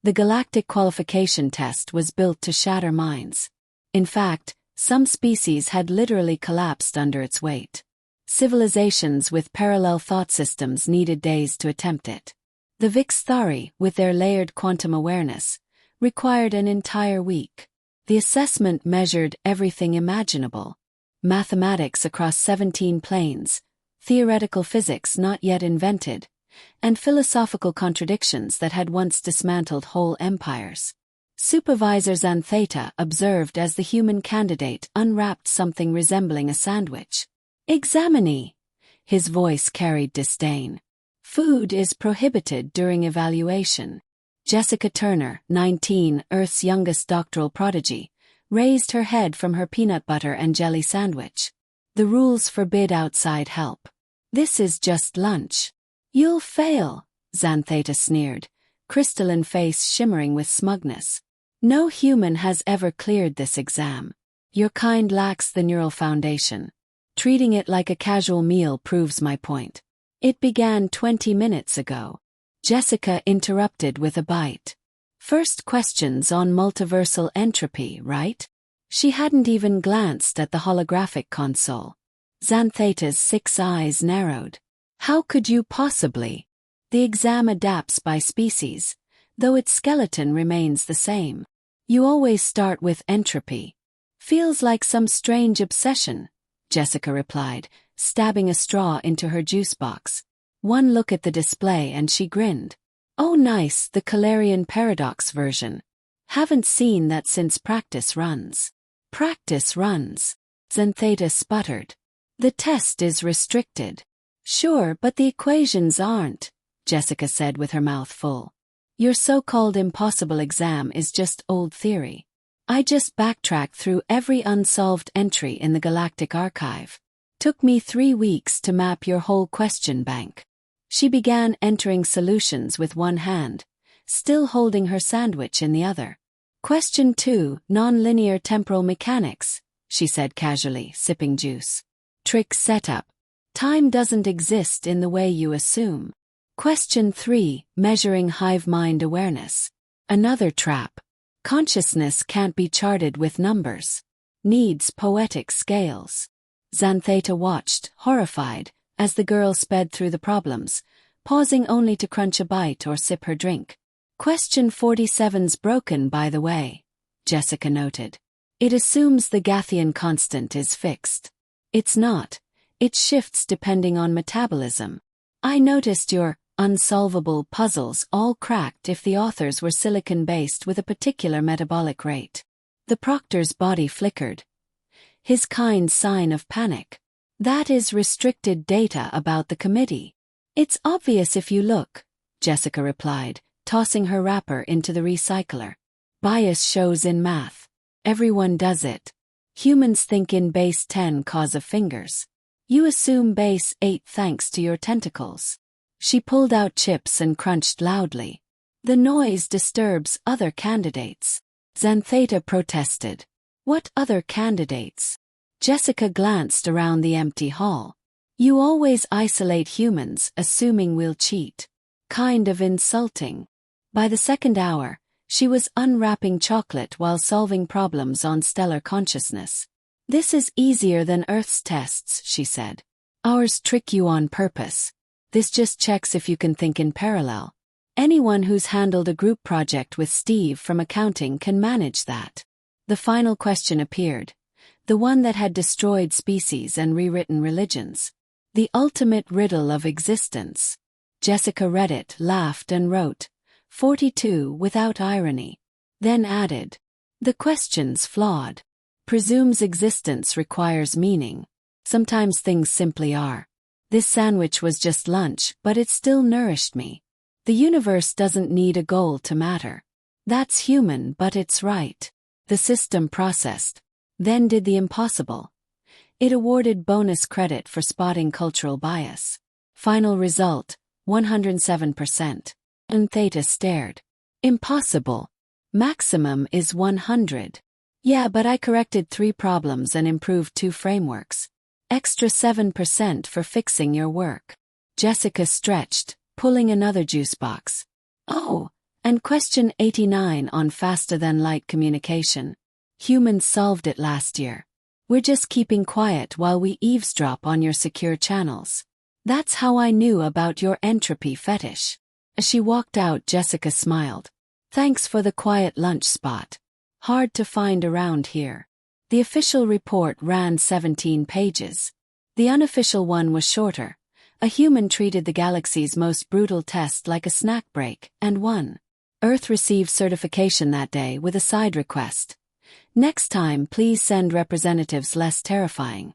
The galactic qualification test was built to shatter minds. In fact, some species had literally collapsed under its weight. Civilizations with parallel thought systems needed days to attempt it. The Vikings, with their layered quantum awareness, required an entire week. The assessment measured everything imaginable. Mathematics across 17 planes, theoretical physics not yet invented, and philosophical contradictions that had once dismantled whole empires. Supervisor Xantheta observed as the human candidate unwrapped something resembling a sandwich. "Examinee." His voice carried disdain. "Food is prohibited during evaluation." Jessica Turner, 19, Earth's youngest doctoral prodigy, raised her head from her peanut butter and jelly sandwich. "The rules forbid outside help. This is just lunch." "You'll fail," Xantheta sneered, crystalline face shimmering with smugness. "No human has ever cleared this exam. Your kind lacks the neural foundation. Treating it like a casual meal proves my point. It began 20 minutes ago." Jessica interrupted with a bite. "First questions on multiversal entropy, right?" She hadn't even glanced at the holographic console. Xantheta's 6 eyes narrowed. "How could you possibly? The exam adapts by species, though its skeleton remains the same. You always start with entropy." "Feels like some strange obsession," Jessica replied, stabbing a straw into her juice box. One look at the display and she grinned. "Oh nice, the Calerian paradox version. Haven't seen that since practice runs." "Practice runs?" Xantheta sputtered. "The test is restricted." "Sure, but the equations aren't," Jessica said with her mouth full. "Your so-called impossible exam is just old theory. I just backtracked through every unsolved entry in the Galactic Archive. Took me 3 weeks to map your whole question bank." She began entering solutions with one hand, still holding her sandwich in the other. "Question 2, nonlinear temporal mechanics," she said casually, sipping juice. "Trick setup. Time doesn't exist in the way you assume." Question 3, measuring hive mind awareness. "Another trap. Consciousness can't be charted with numbers. Needs poetic scales." Xantheta watched, horrified, as the girl sped through the problems, pausing only to crunch a bite or sip her drink. "Question 47's broken, by the way," Jessica noted. "It assumes the Gathian constant is fixed. It's not. It shifts depending on metabolism. I noticed your unsolvable puzzles all cracked if the authors were silicon-based with a particular metabolic rate." The proctor's body flickered. His kind sign of panic. "That is restricted data about the committee." "It's obvious if you look," Jessica replied, tossing her wrapper into the recycler. "Bias shows in math. Everyone does it. Humans think in base 10 cause of fingers. You assume base 8 thanks to your tentacles." She pulled out chips and crunched loudly. "The noise disturbs other candidates." Xantheta protested. "What other candidates?" Jessica glanced around the empty hall. "You always isolate humans, assuming we'll cheat. Kind of insulting." By the second hour, she was unwrapping chocolate while solving problems on stellar consciousness. "This is easier than Earth's tests," she said. "Ours trick you on purpose. This just checks if you can think in parallel. Anyone who's handled a group project with Steve from accounting can manage that." The final question appeared. The one that had destroyed species and rewritten religions. The ultimate riddle of existence. Jessica read it, laughed and wrote, 42 without irony. Then added, "The question's flawed. Presumes existence requires meaning. Sometimes things simply are. This sandwich was just lunch, but it still nourished me. The universe doesn't need a goal to matter. That's human, but it's right." The system processed. Then did the impossible. It awarded bonus credit for spotting cultural bias. Final result, 107%. Xantheta stared. "Impossible. Maximum is 100. "Yeah, but I corrected 3 problems and improved 2 frameworks. Extra 7% for fixing your work." Jessica stretched, pulling another juice box. "Oh, And question 89 on faster-than-light communication. Humans solved it last year. We're just keeping quiet while we eavesdrop on your secure channels. That's how I knew about your entropy fetish. As she walked out, Jessica smiled. Thanks for the quiet lunch spot. Hard to find around here. The official report ran 17 pages. The unofficial one was shorter. A human treated the galaxy's most brutal test like a snack break, and won. Earth received certification that day with a side request. Next time, please send representatives less terrifying.